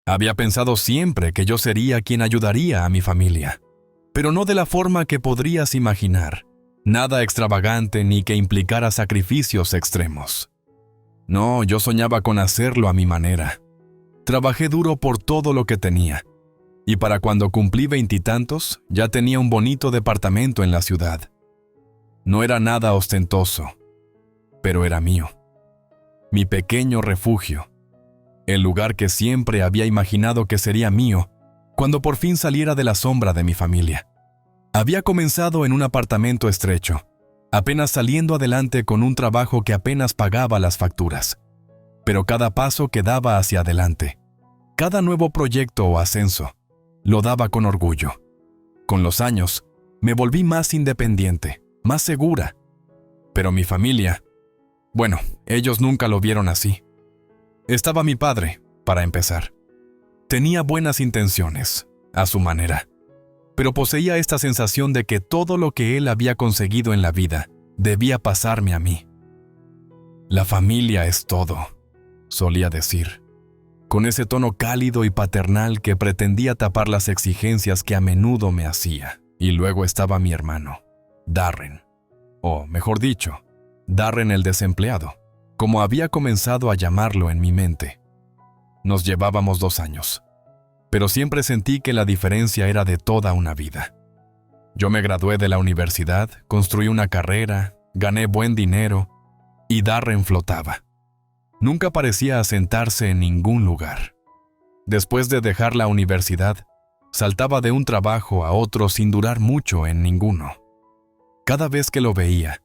Había pensado siempre que yo sería quien ayudaría a mi familia, pero no de la forma que podrías imaginar, nada extravagante ni que implicara sacrificios extremos. No, yo soñaba con hacerlo a mi manera. Trabajé duro por todo lo que tenía, y para cuando cumplí 20 y tantos, ya tenía un bonito departamento en la ciudad. No era nada ostentoso, pero era mío. Mi pequeño refugio, el lugar que siempre había imaginado que sería mío cuando por fin saliera de la sombra de mi familia. Había comenzado en un apartamento estrecho, apenas saliendo adelante con un trabajo que apenas pagaba las facturas. Pero cada paso que daba hacia adelante, cada nuevo proyecto o ascenso, lo daba con orgullo. Con los años, me volví más independiente, más segura. Pero mi familia, bueno, ellos nunca lo vieron así. Estaba mi padre, para empezar. Tenía buenas intenciones, a su manera, pero poseía esta sensación de que todo lo que él había conseguido en la vida debía pasarme a mí. La familia es todo, solía decir, con ese tono cálido y paternal que pretendía tapar las exigencias que a menudo me hacía. Y luego estaba mi hermano, Darren, o mejor dicho, Darren el desempleado, como había comenzado a llamarlo en mi mente. Nos llevábamos 2 años, pero siempre sentí que la diferencia era de toda una vida. Yo me gradué de la universidad, construí una carrera, gané buen dinero, y Darren flotaba. Nunca parecía asentarse en ningún lugar. Después de dejar la universidad, saltaba de un trabajo a otro sin durar mucho en ninguno. Cada vez que lo veía,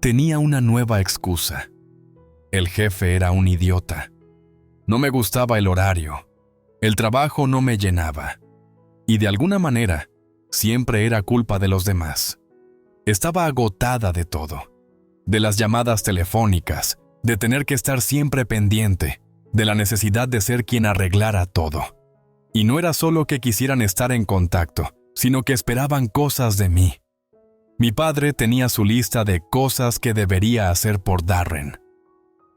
tenía una nueva excusa. El jefe era un idiota. No me gustaba el horario. El trabajo no me llenaba. Y de alguna manera, siempre era culpa de los demás. Estaba agotada de todo. De las llamadas telefónicas, de tener que estar siempre pendiente, de la necesidad de ser quien arreglara todo. Y no era solo que quisieran estar en contacto, sino que esperaban cosas de mí. Mi padre tenía su lista de cosas que debería hacer por Darren.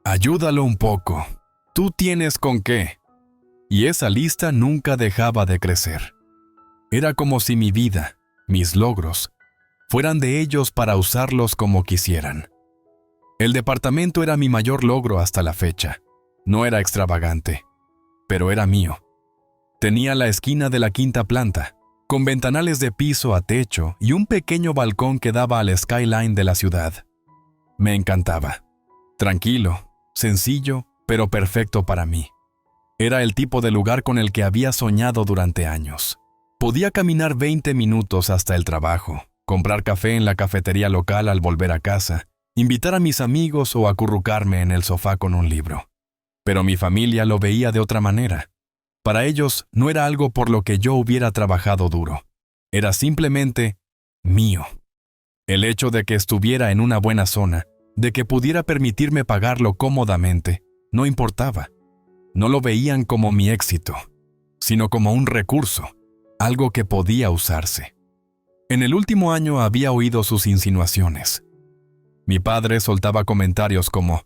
Ayúdalo un poco. Tú tienes con qué. Y esa lista nunca dejaba de crecer. Era como si mi vida, mis logros, fueran de ellos para usarlos como quisieran. El departamento era mi mayor logro hasta la fecha. No era extravagante, pero era mío. Tenía la esquina de la 5ª planta, con ventanales de piso a techo y un pequeño balcón que daba al skyline de la ciudad. Me encantaba. Tranquilo, sencillo, pero perfecto para mí. Era el tipo de lugar con el que había soñado durante años. Podía caminar 20 minutos hasta el trabajo, comprar café en la cafetería local al volver a casa, invitar a mis amigos o acurrucarme en el sofá con un libro. Pero mi familia lo veía de otra manera. Para ellos no era algo por lo que yo hubiera trabajado duro. Era simplemente mío. El hecho de que estuviera en una buena zona, de que pudiera permitirme pagarlo cómodamente, no importaba. No lo veían como mi éxito, sino como un recurso, algo que podía usarse. En el último año había oído sus insinuaciones. Mi padre soltaba comentarios como,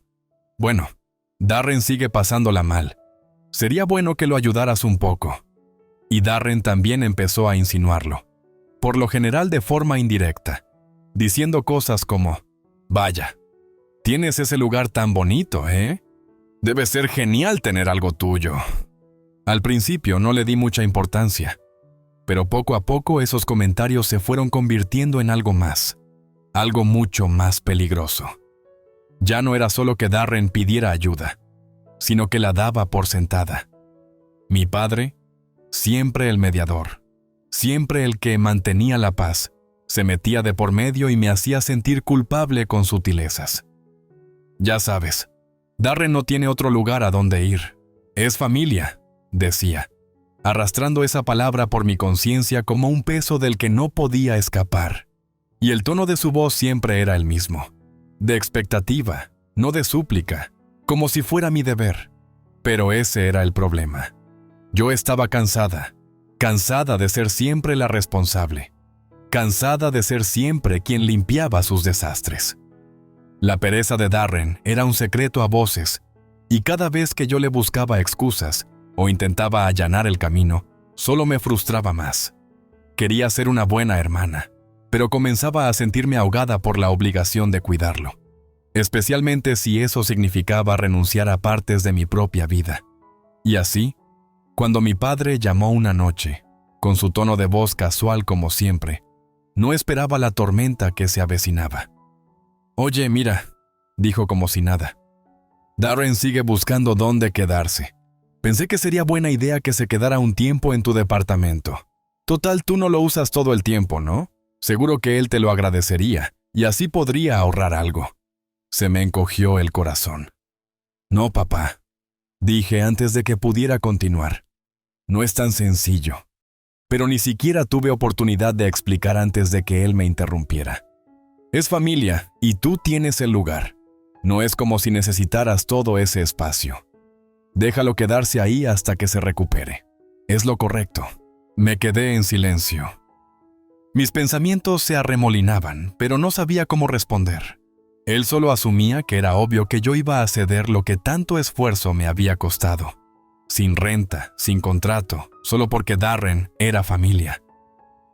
bueno, Darren sigue pasándola mal. Sería bueno que lo ayudaras un poco. Y Darren también empezó a insinuarlo, por lo general de forma indirecta, diciendo cosas como, vaya, tienes ese lugar tan bonito, ¿eh? Debe ser genial tener algo tuyo. Al principio no le di mucha importancia, pero poco a poco esos comentarios se fueron convirtiendo en algo más, algo mucho más peligroso. Ya no era solo que Darren pidiera ayuda, sino que la daba por sentada. Mi padre, siempre el mediador, siempre el que mantenía la paz, se metía de por medio y me hacía sentir culpable con sutilezas. Ya sabes, Darren no tiene otro lugar a donde ir. Es familia, decía, arrastrando esa palabra por mi conciencia como un peso del que no podía escapar. Y el tono de su voz siempre era el mismo, de expectativa, no de súplica, como si fuera mi deber. Pero ese era el problema. Yo estaba cansada de ser siempre la responsable, cansada de ser siempre quien limpiaba sus desastres. La pereza de Darren era un secreto a voces, y cada vez que yo le buscaba excusas, o intentaba allanar el camino, solo me frustraba más. Quería ser una buena hermana, pero comenzaba a sentirme ahogada por la obligación de cuidarlo, especialmente si eso significaba renunciar a partes de mi propia vida. Y así, cuando mi padre llamó una noche, con su tono de voz casual como siempre, no esperaba la tormenta que se avecinaba. «Oye, mira», dijo como si nada. «Darren sigue buscando dónde quedarse. Pensé que sería buena idea que se quedara un tiempo en tu departamento. Total, tú no lo usas todo el tiempo, ¿no? Seguro que él te lo agradecería, y así podría ahorrar algo». Se me encogió el corazón. «No, papá», dije antes de que pudiera continuar. «No es tan sencillo». Pero ni siquiera tuve oportunidad de explicar antes de que él me interrumpiera. «Es familia, y tú tienes el lugar. No es como si necesitaras todo ese espacio. Déjalo quedarse ahí hasta que se recupere. Es lo correcto». Me quedé en silencio. Mis pensamientos se arremolinaban, pero no sabía cómo responder. Él solo asumía que era obvio que yo iba a ceder lo que tanto esfuerzo me había costado. Sin renta, sin contrato, solo porque Darren era familia.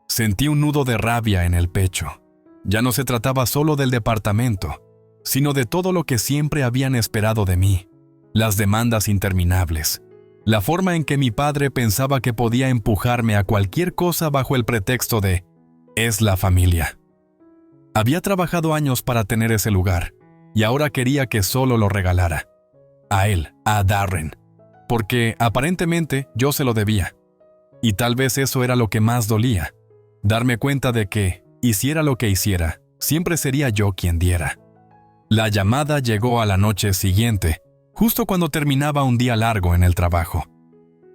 Sentí un nudo de rabia en el pecho. Ya no se trataba solo del departamento, sino de todo lo que siempre habían esperado de mí. Las demandas interminables. La forma en que mi padre pensaba que podía empujarme a cualquier cosa bajo el pretexto de «es la familia». Había trabajado años para tener ese lugar, y ahora quería que solo lo regalara. A él, a Darren. Porque, aparentemente, yo se lo debía. Y tal vez eso era lo que más dolía. Darme cuenta de que, hiciera lo que hiciera, siempre sería yo quien diera. La llamada llegó a la noche siguiente, justo cuando terminaba un día largo en el trabajo.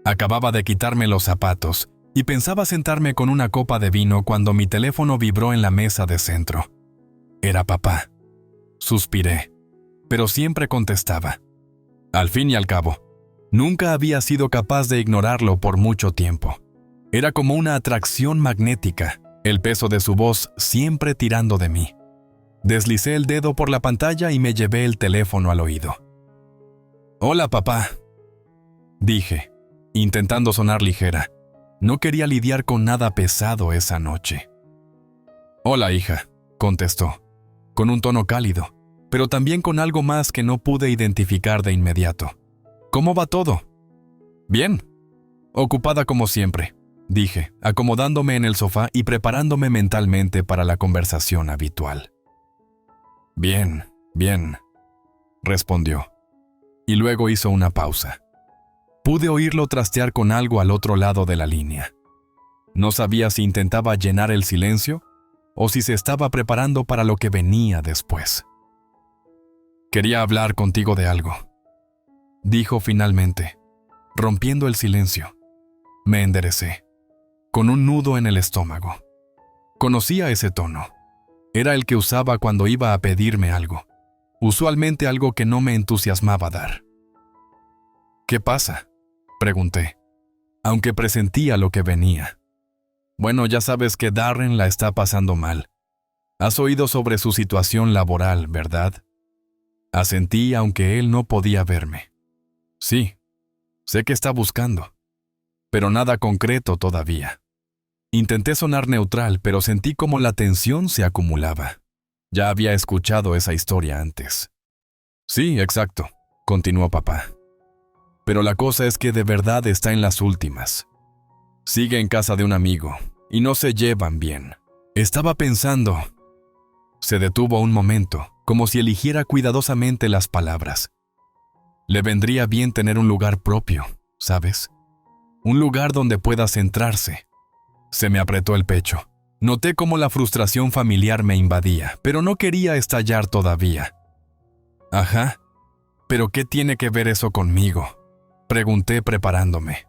Acababa de quitarme los zapatos y pensaba sentarme con una copa de vino cuando mi teléfono vibró en la mesa de centro. Era papá. Suspiré, pero siempre contestaba. Al fin y al cabo, nunca había sido capaz de ignorarlo por mucho tiempo. Era como una atracción magnética, el peso de su voz siempre tirando de mí. Deslicé el dedo por la pantalla y me llevé el teléfono al oído. «Hola, papá», dije, intentando sonar ligera. No quería lidiar con nada pesado esa noche. «Hola, hija», contestó, con un tono cálido, pero también con algo más que no pude identificar de inmediato. «¿Cómo va todo?» «Bien. Ocupada como siempre», dije, acomodándome en el sofá y preparándome mentalmente para la conversación habitual. «Bien, bien», respondió, y luego hizo una pausa. Pude oírlo trastear con algo al otro lado de la línea. No sabía si intentaba llenar el silencio o si se estaba preparando para lo que venía después. «Quería hablar contigo de algo», dijo finalmente, rompiendo el silencio. Me enderecé, con un nudo en el estómago. Conocía ese tono. Era el que usaba cuando iba a pedirme algo, usualmente algo que no me entusiasmaba dar. «¿Qué pasa?», pregunté, aunque presentía lo que venía. «Bueno, ya sabes que Darren la está pasando mal. Has oído sobre su situación laboral, ¿verdad?». Asentí aunque él no podía verme. «Sí, sé que está buscando, pero nada concreto todavía». Intenté sonar neutral, pero sentí como la tensión se acumulaba. Ya había escuchado esa historia antes. «Sí, exacto», continuó papá. «Pero la cosa es que de verdad está en las últimas. Sigue en casa de un amigo, y no se llevan bien. Estaba pensando». Se detuvo un momento, como si eligiera cuidadosamente las palabras. «Le vendría bien tener un lugar propio, ¿sabes? Un lugar donde pueda centrarse». Se me apretó el pecho. Noté cómo la frustración familiar me invadía, pero no quería estallar todavía. «Ajá, ¿pero qué tiene que ver eso conmigo?», pregunté preparándome.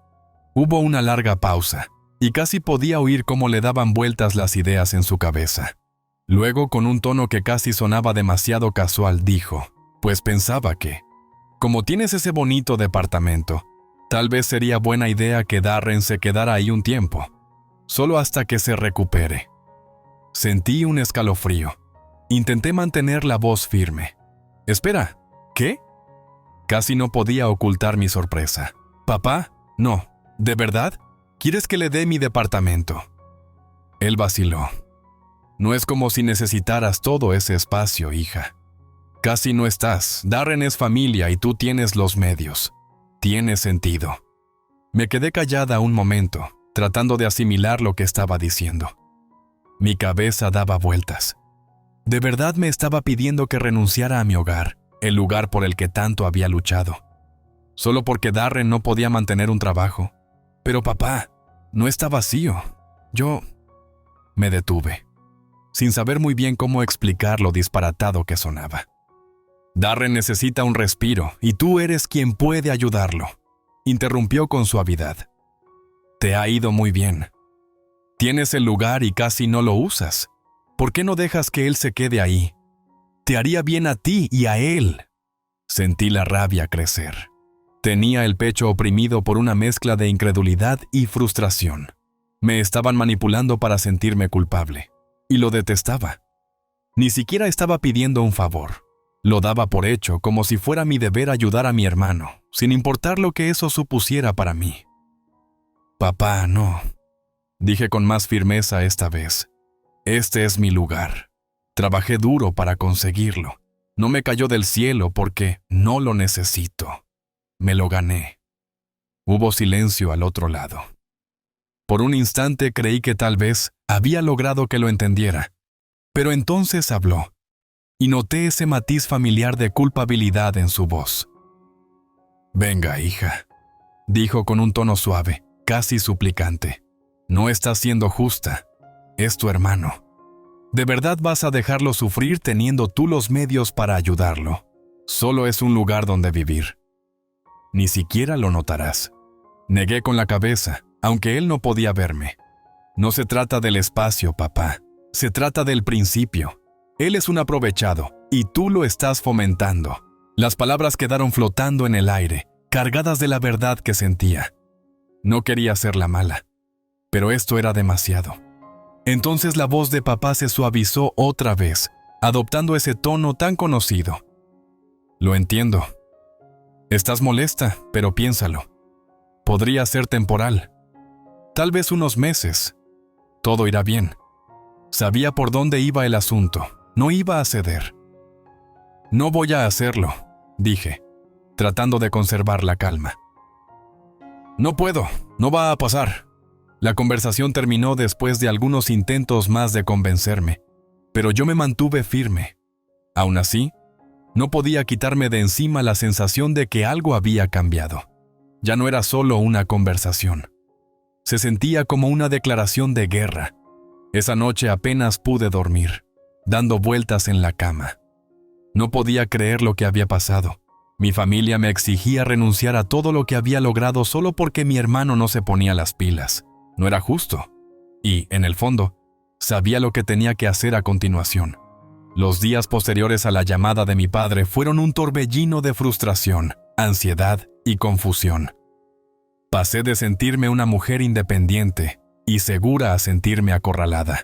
Hubo una larga pausa, y casi podía oír cómo le daban vueltas las ideas en su cabeza. Luego, con un tono que casi sonaba demasiado casual, dijo, «Pues pensaba que, como tienes ese bonito departamento, tal vez sería buena idea que Darren se quedara ahí un tiempo, solo hasta que se recupere». Sentí un escalofrío. Intenté mantener la voz firme. «Espera, ¿qué?». Casi no podía ocultar mi sorpresa. «Papá, No, ¿de verdad? ¿Quieres que le dé mi departamento? Él vaciló. No es como si necesitaras todo ese espacio, hija. Casi no estás. Darren es familia y tú tienes los medios. Tiene sentido. Me quedé callada un momento, tratando de asimilar lo que estaba diciendo. Mi cabeza daba vueltas. De verdad me estaba pidiendo que renunciara a mi hogar, el lugar por el que tanto había luchado. Solo porque Darren no podía mantener un trabajo. Pero papá, no está vacío. Yo... Me detuve, sin saber muy bien cómo explicar lo disparatado que sonaba. Darren necesita un respiro y tú eres quien puede ayudarlo, interrumpió con suavidad. Te ha ido muy bien. Tienes el lugar y casi no lo usas. ¿Por qué no dejas que él se quede ahí? Te haría bien a ti y a él. Sentí la rabia crecer. Tenía el pecho oprimido por una mezcla de incredulidad y frustración. Me estaban manipulando para sentirme culpable, y lo detestaba. Ni siquiera estaba pidiendo un favor. Lo daba por hecho, como si fuera mi deber ayudar a mi hermano, sin importar lo que eso supusiera para mí. Papá, no, dije con más firmeza esta vez. Este es mi lugar. Trabajé duro para conseguirlo. No me cayó del cielo porque no lo necesito. Me lo gané. Hubo silencio al otro lado. Por un instante creí que tal vez había logrado que lo entendiera, pero entonces habló, y noté ese matiz familiar de culpabilidad en su voz. Venga, hija, dijo con un tono suave, casi suplicante. No estás siendo justa. Es tu hermano. ¿De verdad vas a dejarlo sufrir teniendo tú los medios para ayudarlo? Solo es un lugar donde vivir. Ni siquiera lo notarás. Negué con la cabeza, aunque él no podía verme. No se trata del espacio, papá. Se trata del principio. Él es un aprovechado, y tú lo estás fomentando. Las palabras quedaron flotando en el aire, cargadas de la verdad que sentía. No quería ser la mala, pero esto era demasiado. Entonces la voz de papá se suavizó otra vez, adoptando ese tono tan conocido. Lo entiendo. Estás molesta, pero piénsalo. Podría ser temporal. Tal vez unos meses. Todo irá bien. Sabía por dónde iba el asunto. No iba a ceder. No voy a hacerlo, dije, tratando de conservar la calma. No puedo, no va a pasar. La conversación terminó después de algunos intentos más de convencerme, pero yo me mantuve firme. Aún así, no podía quitarme de encima la sensación de que algo había cambiado. Ya no era solo una conversación. Se sentía como una declaración de guerra. Esa noche apenas pude dormir, dando vueltas en la cama. No podía creer lo que había pasado. Mi familia me exigía renunciar a todo lo que había logrado solo porque mi hermano no se ponía las pilas. No era justo. Y, en el fondo, sabía lo que tenía que hacer a continuación. Los días posteriores a la llamada de mi padre fueron un torbellino de frustración, ansiedad y confusión. Pasé de sentirme una mujer independiente y segura a sentirme acorralada.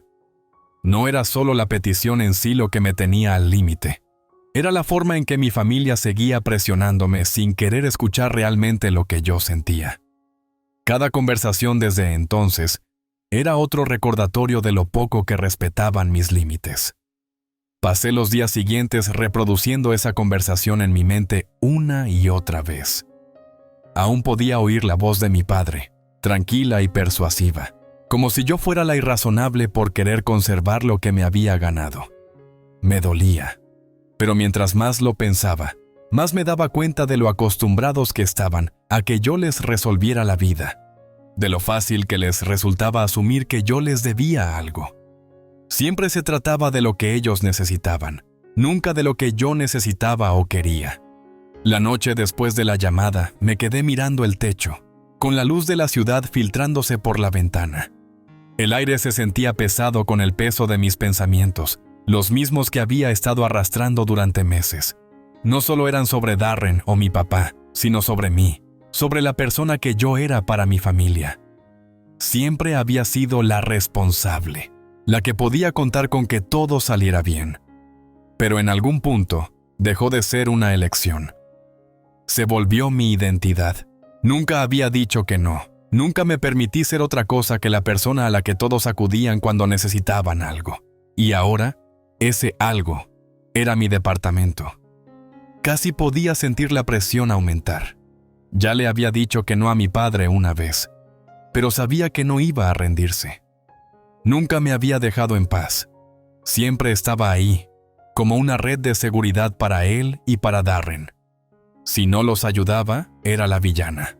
No era solo la petición en sí lo que me tenía al límite. Era la forma en que mi familia seguía presionándome sin querer escuchar realmente lo que yo sentía. Cada conversación desde entonces era otro recordatorio de lo poco que respetaban mis límites. Pasé los días siguientes reproduciendo esa conversación en mi mente una y otra vez. Aún podía oír la voz de mi padre, tranquila y persuasiva, como si yo fuera la irrazonable por querer conservar lo que me había ganado. Me dolía, pero mientras más lo pensaba, más me daba cuenta de lo acostumbrados que estaban a que yo les resolviera la vida, de lo fácil que les resultaba asumir que yo les debía algo. Siempre se trataba de lo que ellos necesitaban, nunca de lo que yo necesitaba o quería. La noche después de la llamada, me quedé mirando el techo, con la luz de la ciudad filtrándose por la ventana. El aire se sentía pesado con el peso de mis pensamientos, los mismos que había estado arrastrando durante meses. No solo eran sobre Darren o mi papá, sino sobre mí, sobre la persona que yo era para mi familia. Siempre había sido la responsable, la que podía contar con que todo saliera bien. Pero en algún punto, dejó de ser una elección. Se volvió mi identidad, Nunca había dicho que no. Nunca me permití ser otra cosa que la persona a la que todos acudían cuando necesitaban algo. Y ahora, ese algo era mi departamento. Casi podía sentir la presión aumentar. Ya le había dicho que no a mi padre una vez, pero sabía que no iba a rendirse. Nunca me había dejado en paz. Siempre estaba ahí, como una red de seguridad para él y para Darren. Si no los ayudaba, era la villana.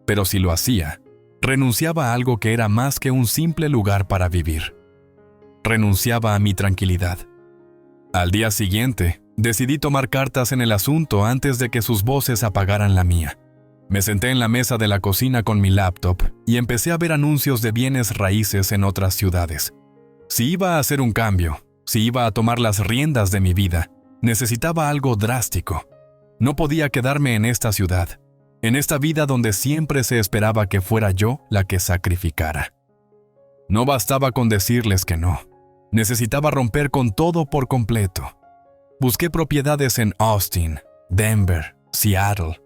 Pero si lo hacía, renunciaba a algo que era más que un simple lugar para vivir. Renunciaba a mi tranquilidad. Al día siguiente, decidí tomar cartas en el asunto antes de que sus voces apagaran la mía. Me senté en la mesa de la cocina con mi laptop y empecé a ver anuncios de bienes raíces en otras ciudades. Si iba a hacer un cambio, si iba a tomar las riendas de mi vida, necesitaba algo drástico. No podía quedarme en esta ciudad, en esta vida donde siempre se esperaba que fuera yo la que sacrificara. No bastaba con decirles que no. Necesitaba romper con todo por completo. Busqué propiedades en Austin, Denver, Seattle,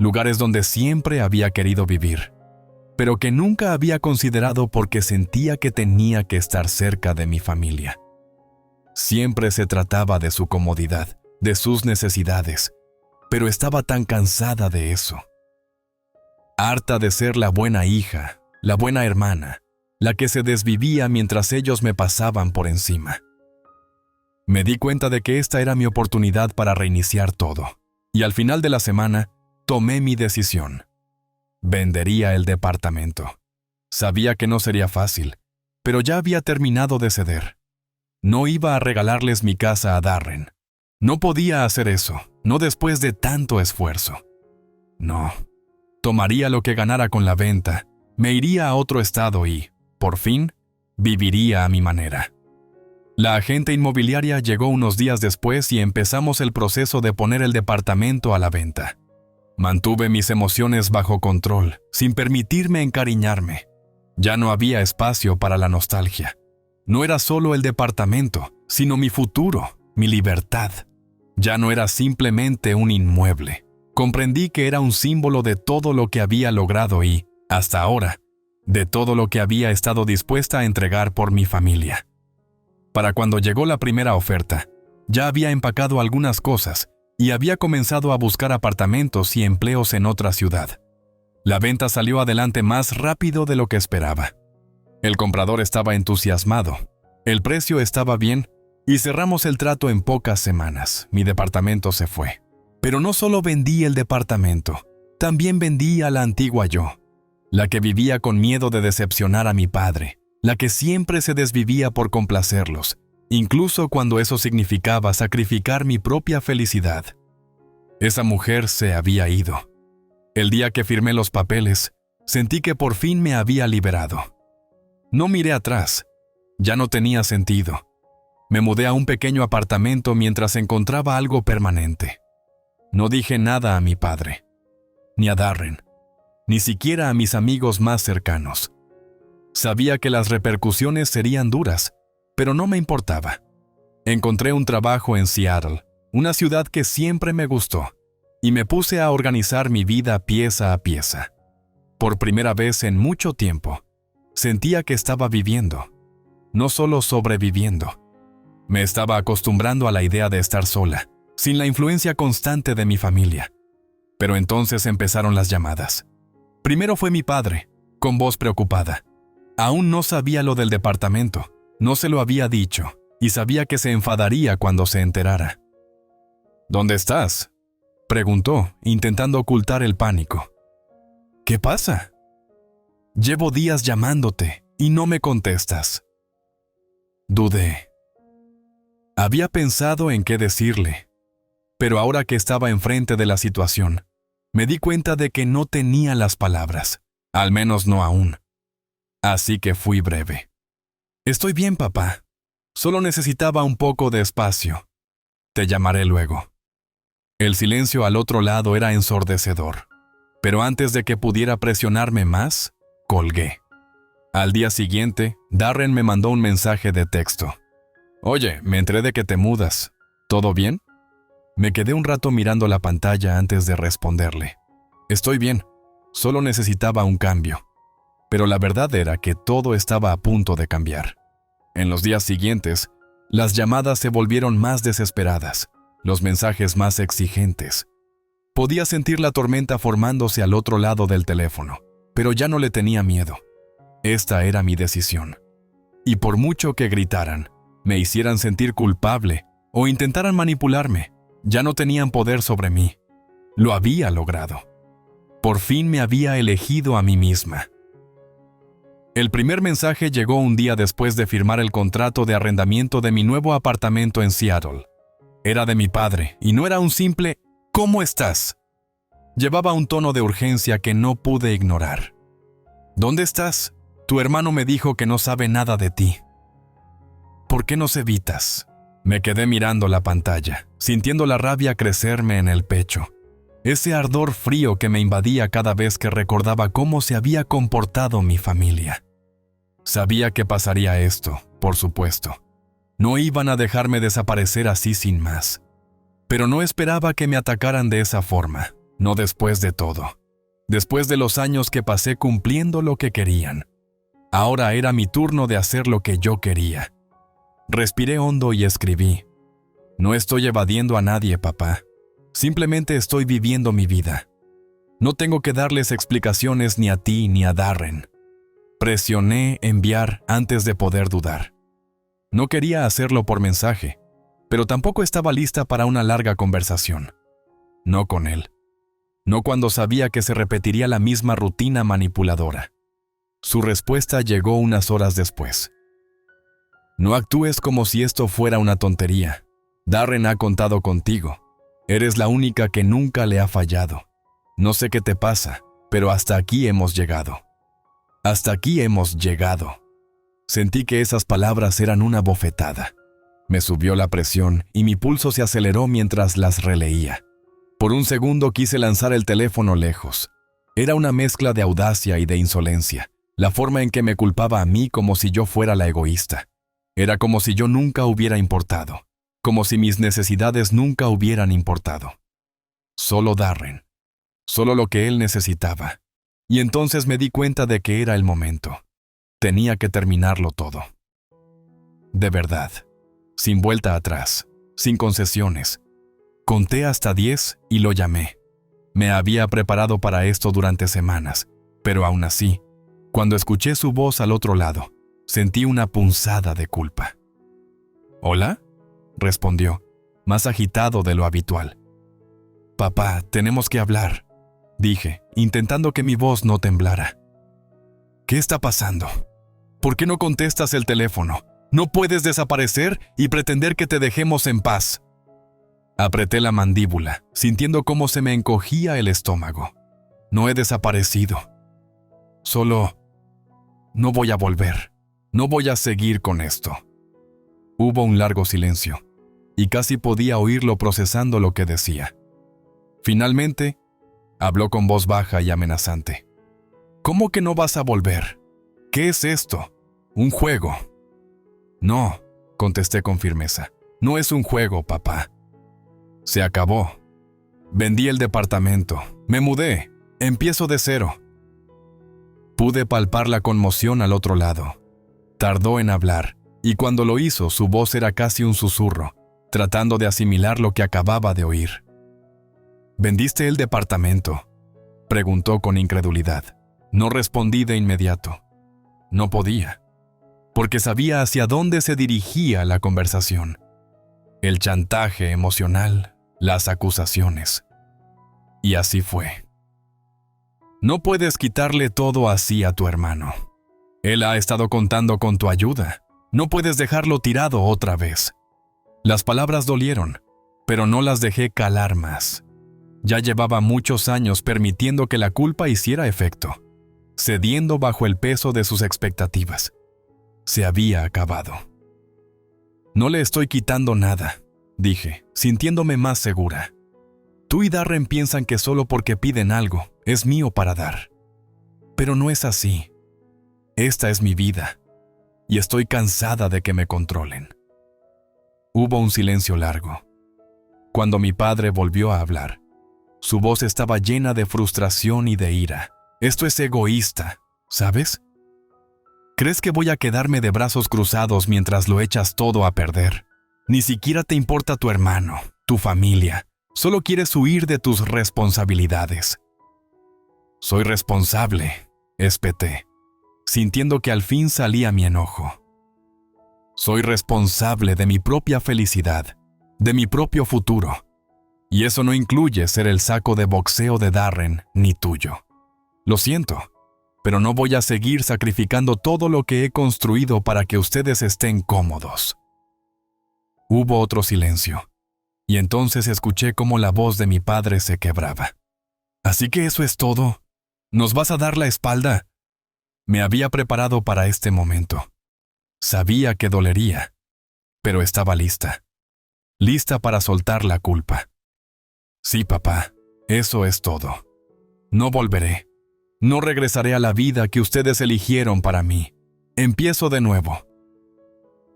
lugares donde siempre había querido vivir, pero que nunca había considerado porque sentía que tenía que estar cerca de mi familia. Siempre se trataba de su comodidad, de sus necesidades, pero estaba tan cansada de eso. Harta de ser la buena hija, la buena hermana, la que se desvivía mientras ellos me pasaban por encima. Me di cuenta de que esta era mi oportunidad para reiniciar todo, y al final de la semana, tomé mi decisión. Vendería el departamento. Sabía que no sería fácil, pero ya había terminado de ceder. No iba a regalarles mi casa a Darren. No podía hacer eso, no después de tanto esfuerzo. No. Tomaría lo que ganara con la venta, me iría a otro estado y, por fin, viviría a mi manera. La agente inmobiliaria llegó unos días después y empezamos el proceso de poner el departamento a la venta. Mantuve mis emociones bajo control, sin permitirme encariñarme. Ya no había espacio para la nostalgia. No era solo el departamento, sino mi futuro, mi libertad. Ya no era simplemente un inmueble. Comprendí que era un símbolo de todo lo que había logrado y, hasta ahora, de todo lo que había estado dispuesta a entregar por mi familia. Para cuando llegó la primera oferta, ya había empacado algunas cosas y había comenzado a buscar apartamentos y empleos en otra ciudad. La venta salió adelante más rápido de lo que esperaba. El comprador estaba entusiasmado, el precio estaba bien y cerramos el trato en pocas semanas. Mi departamento se fue. Pero no solo vendí el departamento, también vendí a la antigua yo, la que vivía con miedo de decepcionar a mi padre, la que siempre se desvivía por complacerlos, incluso cuando eso significaba sacrificar mi propia felicidad. Esa mujer se había ido. El día que firmé los papeles, sentí que por fin me había liberado. No miré atrás. Ya no tenía sentido. Me mudé a un pequeño apartamento mientras encontraba algo permanente. No dije nada a mi padre, ni a Darren, ni siquiera a mis amigos más cercanos. Sabía que las repercusiones serían duras, pero no me importaba. Encontré un trabajo en Seattle, una ciudad que siempre me gustó, y me puse a organizar mi vida pieza a pieza. Por primera vez en mucho tiempo, sentía que estaba viviendo, no solo sobreviviendo. Me estaba acostumbrando a la idea de estar sola, sin la influencia constante de mi familia. Pero entonces empezaron las llamadas. Primero fue mi padre, con voz preocupada. Aún no sabía lo del departamento, no se lo había dicho, y sabía que se enfadaría cuando se enterara. ¿Dónde estás?, preguntó, intentando ocultar el pánico. ¿Qué pasa? Llevo días llamándote y no me contestas. Dudé. Había pensado en qué decirle, pero ahora que estaba enfrente de la situación, me di cuenta de que no tenía las palabras, al menos no aún. Así que fui breve. Estoy bien, papá. Solo necesitaba un poco de espacio. Te llamaré luego. El silencio al otro lado era ensordecedor, pero antes de que pudiera presionarme más, colgué. Al día siguiente, Darren me mandó un mensaje de texto. Oye, me enteré de que te mudas. ¿Todo bien? Me quedé un rato mirando la pantalla antes de responderle. Estoy bien. Solo necesitaba un cambio. Pero la verdad era que todo estaba a punto de cambiar. En los días siguientes, las llamadas se volvieron más desesperadas, los mensajes más exigentes. Podía sentir la tormenta formándose al otro lado del teléfono, pero ya no le tenía miedo. Esta era mi decisión. Y por mucho que gritaran, me hicieran sentir culpable o intentaran manipularme, ya no tenían poder sobre mí. Lo había logrado. Por fin me había elegido a mí misma. El primer mensaje llegó un día después de firmar el contrato de arrendamiento de mi nuevo apartamento en Seattle. Era de mi padre y no era un simple ¿cómo estás? Llevaba un tono de urgencia que no pude ignorar. ¿Dónde estás? Tu hermano me dijo que no sabe nada de ti. ¿Por qué nos evitas? Me quedé mirando la pantalla, sintiendo la rabia crecerme en el pecho. Ese ardor frío que me invadía cada vez que recordaba cómo se había comportado mi familia. Sabía que pasaría esto, por supuesto. No iban a dejarme desaparecer así sin más. Pero no esperaba que me atacaran de esa forma, no después de todo. Después de los años que pasé cumpliendo lo que querían. Ahora era mi turno de hacer lo que yo quería. Respiré hondo y escribí: No estoy evadiendo a nadie, papá. Simplemente estoy viviendo mi vida. No tengo que darles explicaciones ni a ti ni a Darren. Presioné enviar antes de poder dudar. No quería hacerlo por mensaje, pero tampoco estaba lista para una larga conversación. No con él. No cuando sabía que se repetiría la misma rutina manipuladora. Su respuesta llegó unas horas después. No actúes como si esto fuera una tontería. Darren ha contado contigo. Eres la única que nunca le ha fallado. No sé qué te pasa, pero hasta aquí hemos llegado. Hasta aquí hemos llegado. Sentí que esas palabras eran una bofetada. Me subió la presión y mi pulso se aceleró mientras las releía. Por un segundo quise lanzar el teléfono lejos. Era una mezcla de audacia y de insolencia, la forma en que me culpaba a mí como si yo fuera la egoísta. Era como si yo nunca hubiera importado, como si mis necesidades nunca hubieran importado. Solo Darren, solo lo que él necesitaba. Y entonces me di cuenta de que era el momento. Tenía que terminarlo todo. De verdad, sin vuelta atrás, sin concesiones. Conté hasta 10 y lo llamé. Me había preparado para esto durante semanas, pero aún así, cuando escuché su voz al otro lado, sentí una punzada de culpa. ¿Hola?, respondió, más agitado de lo habitual. Papá, tenemos que hablar, dije, intentando que mi voz no temblara. ¿Qué está pasando? ¿Por qué no contestas el teléfono? No puedes desaparecer y pretender que te dejemos en paz. Apreté la mandíbula, sintiendo cómo se me encogía el estómago. No he desaparecido. Solo no voy a volver. No voy a seguir con esto. Hubo un largo silencio, y casi podía oírlo procesando lo que decía. Finalmente, habló con voz baja y amenazante. ¿Cómo que no vas a volver? ¿Qué es esto? ¿Un juego? No, contesté con firmeza. No es un juego, papá. Se acabó. Vendí el departamento. Me mudé. Empiezo de cero. Pude palpar la conmoción al otro lado. Tardó en hablar, y cuando lo hizo, su voz era casi un susurro, tratando de asimilar lo que acababa de oír. ¿Vendiste el departamento?, preguntó con incredulidad. No respondí de inmediato. No podía, porque sabía hacia dónde se dirigía la conversación. El chantaje emocional, las acusaciones. Y así fue. No puedes quitarle todo así a tu hermano. Él ha estado contando con tu ayuda. No puedes dejarlo tirado otra vez. Las palabras dolieron, pero no las dejé calar más. Ya llevaba muchos años permitiendo que la culpa hiciera efecto, cediendo bajo el peso de sus expectativas. Se había acabado. No le estoy quitando nada, dije, sintiéndome más segura. Tú y Darren piensan que solo porque piden algo, es mío para dar. Pero no es así. Esta es mi vida, y estoy cansada de que me controlen. Hubo un silencio largo. Cuando mi padre volvió a hablar, su voz estaba llena de frustración y de ira. Esto es egoísta, ¿sabes? ¿Crees que voy a quedarme de brazos cruzados mientras lo echas todo a perder? Ni siquiera te importa tu hermano, tu familia. Solo quieres huir de tus responsabilidades. Soy responsable, espeté, sintiendo que al fin salía mi enojo. Soy responsable de mi propia felicidad, de mi propio futuro. Y eso no incluye ser el saco de boxeo de Darren ni tuyo. Lo siento, pero no voy a seguir sacrificando todo lo que he construido para que ustedes estén cómodos. Hubo otro silencio, y entonces escuché cómo la voz de mi padre se quebraba. ¿Así que eso es todo? ¿Nos vas a dar la espalda? Me había preparado para este momento. Sabía que dolería, pero estaba lista. Lista para soltar la culpa. Sí, papá, eso es todo. No volveré. No regresaré a la vida que ustedes eligieron para mí. Empiezo de nuevo.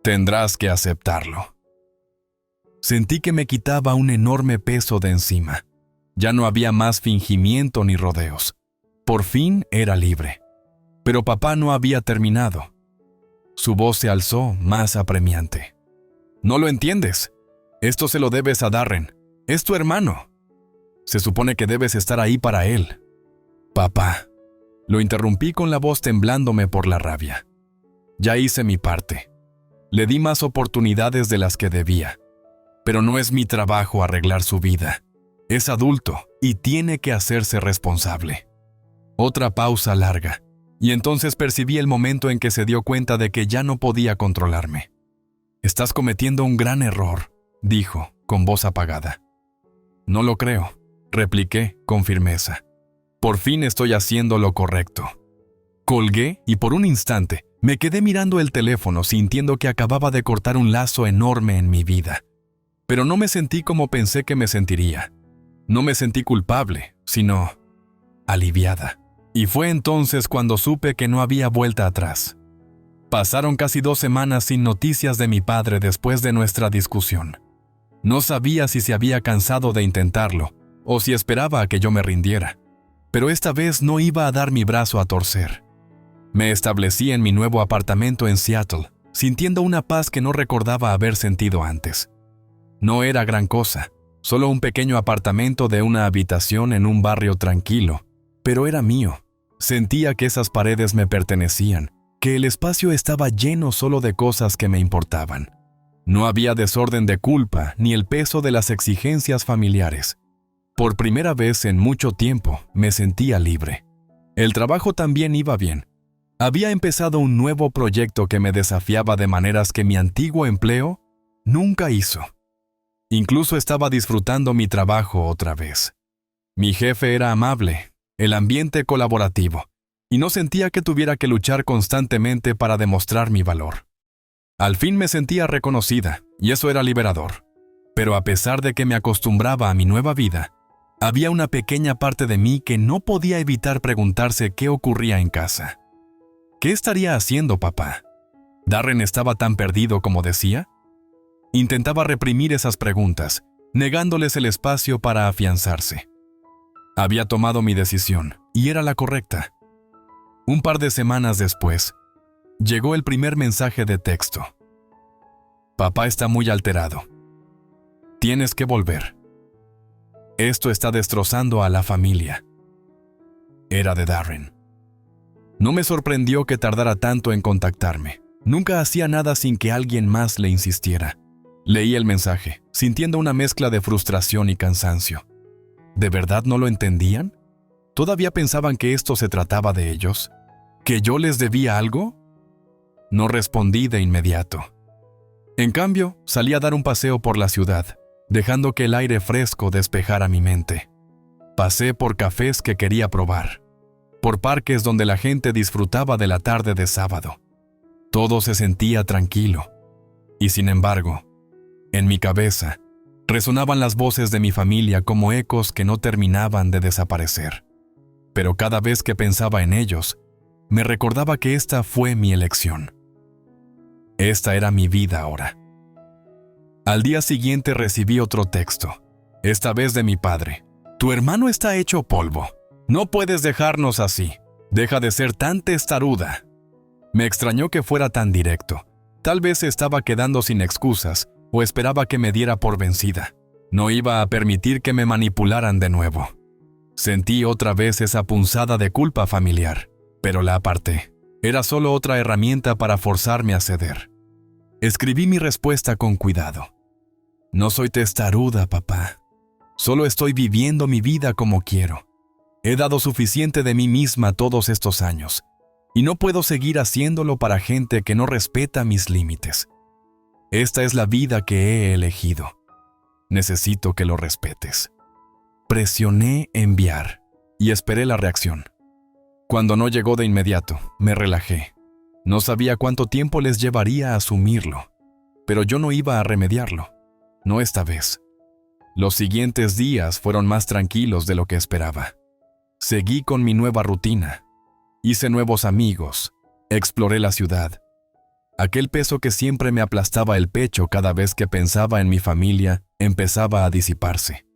Tendrás que aceptarlo. Sentí que me quitaba un enorme peso de encima. Ya no había más fingimiento ni rodeos. Por fin era libre. Pero papá no había terminado. Su voz se alzó más apremiante. ¿No lo entiendes? Esto se lo debes a Darren. Es tu hermano. Se supone que debes estar ahí para él. Papá. Lo interrumpí con la voz temblándome por la rabia. Ya hice mi parte. Le di más oportunidades de las que debía. Pero no es mi trabajo arreglar su vida. Es adulto y tiene que hacerse responsable. Otra pausa larga, y entonces percibí el momento en que se dio cuenta de que ya no podía controlarme. «Estás cometiendo un gran error», dijo, con voz apagada. «No lo creo», repliqué con firmeza. «Por fin estoy haciendo lo correcto». Colgué y por un instante me quedé mirando el teléfono sintiendo que acababa de cortar un lazo enorme en mi vida. Pero no me sentí como pensé que me sentiría. No me sentí culpable, sino aliviada. Y fue entonces cuando supe que no había vuelta atrás. Pasaron casi 2 semanas sin noticias de mi padre después de nuestra discusión. No sabía si se había cansado de intentarlo o si esperaba a que yo me rindiera. Pero esta vez no iba a dar mi brazo a torcer. Me establecí en mi nuevo apartamento en Seattle, sintiendo una paz que no recordaba haber sentido antes. No era gran cosa, solo un pequeño apartamento de una habitación en un barrio tranquilo, pero era mío. Sentía que esas paredes me pertenecían, que el espacio estaba lleno solo de cosas que me importaban. No había desorden de culpa ni el peso de las exigencias familiares. Por primera vez en mucho tiempo me sentía libre. El trabajo también iba bien. Había empezado un nuevo proyecto que me desafiaba de maneras que mi antiguo empleo nunca hizo. Incluso estaba disfrutando mi trabajo otra vez. Mi jefe era amable, el ambiente colaborativo, y no sentía que tuviera que luchar constantemente para demostrar mi valor. Al fin me sentía reconocida, y eso era liberador. Pero a pesar de que me acostumbraba a mi nueva vida, había una pequeña parte de mí que no podía evitar preguntarse qué ocurría en casa. ¿Qué estaría haciendo papá? ¿Darren estaba tan perdido como decía? Intentaba reprimir esas preguntas, negándoles el espacio para afianzarse. Había tomado mi decisión, y era la correcta. Un par de semanas después, llegó el primer mensaje de texto. Papá está muy alterado. Tienes que volver. Esto está destrozando a la familia. Era de Darren. No me sorprendió que tardara tanto en contactarme. Nunca hacía nada sin que alguien más le insistiera. Leí el mensaje, sintiendo una mezcla de frustración y cansancio. ¿De verdad no lo entendían? ¿Todavía pensaban que esto se trataba de ellos? ¿Que yo les debía algo? No respondí de inmediato. En cambio, salí a dar un paseo por la ciudad, dejando que el aire fresco despejara mi mente. Pasé por cafés que quería probar, por parques donde la gente disfrutaba de la tarde de sábado. Todo se sentía tranquilo. Y sin embargo, en mi cabeza, resonaban las voces de mi familia como ecos que no terminaban de desaparecer. Pero cada vez que pensaba en ellos, me recordaba que esta fue mi elección. Esta era mi vida ahora. Al día siguiente recibí otro texto, esta vez de mi padre. Tu hermano está hecho polvo. No puedes dejarnos así. Deja de ser tan testaruda. Me extrañó que fuera tan directo. Tal vez se estaba quedando sin excusas o esperaba que me diera por vencida. No iba a permitir que me manipularan de nuevo. Sentí otra vez esa punzada de culpa familiar, pero la aparté. Era solo otra herramienta para forzarme a ceder. Escribí mi respuesta con cuidado. No soy testaruda, papá. Solo estoy viviendo mi vida como quiero. He dado suficiente de mí misma todos estos años, y no puedo seguir haciéndolo para gente que no respeta mis límites. Esta es la vida que he elegido. Necesito que lo respetes. Presioné enviar y esperé la reacción. Cuando no llegó de inmediato, me relajé. No sabía cuánto tiempo les llevaría a asumirlo, pero yo no iba a remediarlo. No esta vez. Los siguientes días fueron más tranquilos de lo que esperaba. Seguí con mi nueva rutina. Hice nuevos amigos. Exploré la ciudad. Aquel peso que siempre me aplastaba el pecho cada vez que pensaba en mi familia empezaba a disiparse.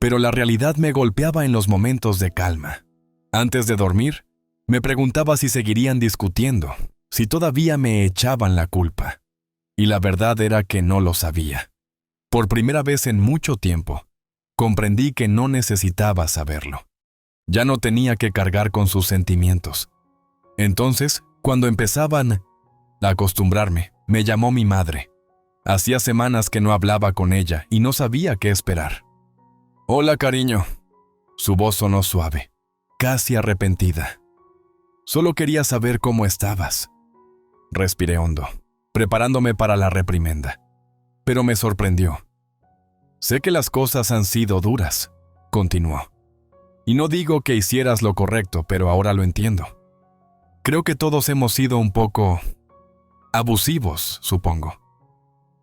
Pero la realidad me golpeaba en los momentos de calma. Antes de dormir, me preguntaba si seguirían discutiendo, si todavía me echaban la culpa. Y la verdad era que no lo sabía. Por primera vez en mucho tiempo, comprendí que no necesitaba saberlo. Ya no tenía que cargar con sus sentimientos. Entonces, cuando empezaban a acostumbrarme, me llamó mi madre. Hacía semanas que no hablaba con ella y no sabía qué esperar. «Hola, cariño». Su voz sonó suave, casi arrepentida. «Solo quería saber cómo estabas». Respiré hondo, preparándome para la reprimenda. Pero me sorprendió. «Sé que las cosas han sido duras», continuó. «Y no digo que hicieras lo correcto, pero ahora lo entiendo. Creo que todos hemos sido un poco abusivos, supongo.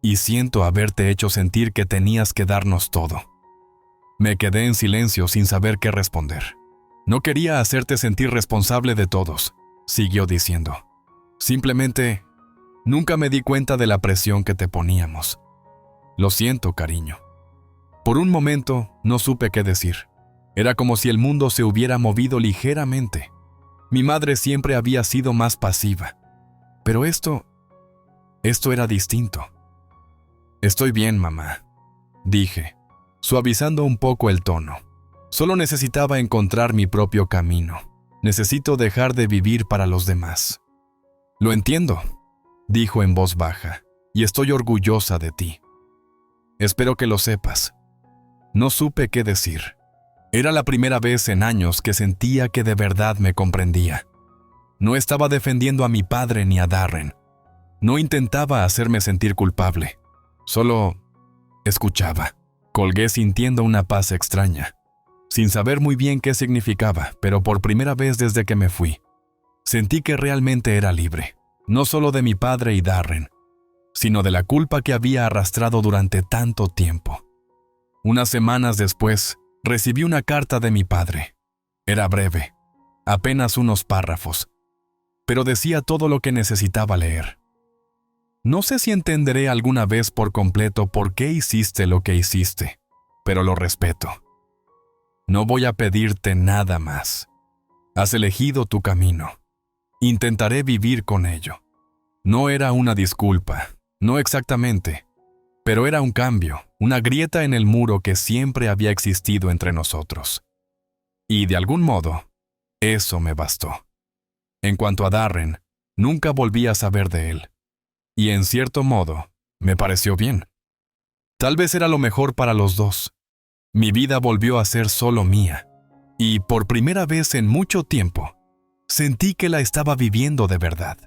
Y siento haberte hecho sentir que tenías que darnos todo». Me quedé en silencio sin saber qué responder. «No quería hacerte sentir responsable de todos», siguió diciendo. «Simplemente, nunca me di cuenta de la presión que te poníamos. Lo siento, cariño». Por un momento, no supe qué decir. Era como si el mundo se hubiera movido ligeramente. Mi madre siempre había sido más pasiva. Pero esto era distinto. «Estoy bien, mamá», dije, suavizando un poco el tono. Solo necesitaba encontrar mi propio camino. Necesito dejar de vivir para los demás. «Lo entiendo», dijo en voz baja, «y estoy orgullosa de ti. Espero que lo sepas». No supe qué decir. Era la primera vez en años que sentía que de verdad me comprendía. No estaba defendiendo a mi padre ni a Darren. No intentaba hacerme sentir culpable. Solo escuchaba. Colgué sintiendo una paz extraña, sin saber muy bien qué significaba, pero por primera vez desde que me fui, sentí que realmente era libre, no solo de mi padre y Darren, sino de la culpa que había arrastrado durante tanto tiempo. Unas semanas después, recibí una carta de mi padre. Era breve, apenas unos párrafos, pero decía todo lo que necesitaba leer. «No sé si entenderé alguna vez por completo por qué hiciste lo que hiciste, pero lo respeto. No voy a pedirte nada más. Has elegido tu camino. Intentaré vivir con ello». No era una disculpa, no exactamente, pero era un cambio, una grieta en el muro que siempre había existido entre nosotros. Y de algún modo, eso me bastó. En cuanto a Darren, nunca volví a saber de él. Y en cierto modo, me pareció bien. Tal vez era lo mejor para los dos. Mi vida volvió a ser solo mía. Y por primera vez en mucho tiempo, sentí que la estaba viviendo de verdad.